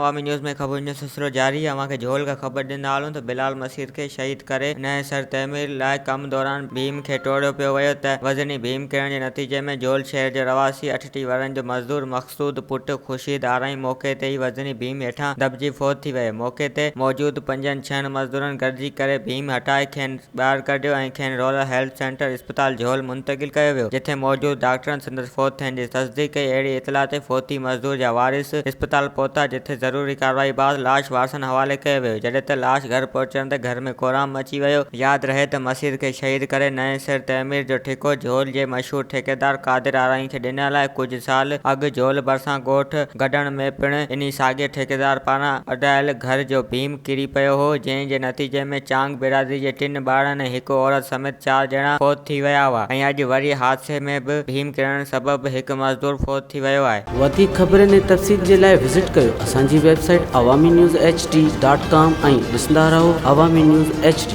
अवामी न्यूज़ में ख़बर जो सिलसिलो जारी है। अवां खे झोल का ख़बर ॾींदा हलूं त बिलाल मसीर खे शहीद करे नए सर तहमीर लाइ कम दौरान भीम खे टोड़ियो पियो वियो त वज़नी भीम किरण जे नतीजे में झोल शहर जो रवासी 38 वरनि जो मज़दूर मक़सूद पुटु ख़ुर्शीद आराई मौके ते ई वज़नी भीम हेठां दॿिजी फ़ौत थी वियो। मौके ते मौजूद 5-6 मज़दूरनि गॾिजी करे भीम हटाए खेनि ॿाहिरि कढियो ऐं खेनि रूरल हेल्थ सेंटर इस्पताल झोल मुंतक़िल कयो वियो, जिथे मौजूद डॉक्टरनि संदसि फ़ौत थियण जी तस्दीक़ कई। अहिड़ी इतला ते फ़ौती मज़दूर जा वारिस इस्पताल पहुता, जिथे ज़रूरी कार्रवाई बाद लाश वारसनि हवाले कयो वियो। जॾहिं त लाश घर पहुचण ते घर में कोराम मची वियो। यादि रहे त मसीर खे शहीद करे नए सिर तहमीर जो ठेको झोल जे मशहूर ठेकेदार कादिर आराई खे ॾिनल आहे। कुझु साल अॻु झोल भरिसां ॻोठ गढण में पिणु इन्ही साॻिए ठेकेदार पारां अॾायल घर जो भीम किरी पियो हो, जंहिं जे नतीजे में चांग बिरादरी जे 3 ॿारनि ऐं हिकु औरत समेत 4 ॼणा फ़ौत थी विया हुआ ऐं अॼु वरी हादसे में बि भीम किरण सबबि हिकु मज़दूर फ़ौत थी वियो आहे। वधीक ख़बरनि ऐं तफ़सील जे लाइ विज़िट कयो असांजी वेबसाइट awamiNewsHD.com ऐं ॾिसंदा रहो अवामी न्यूज़ HD।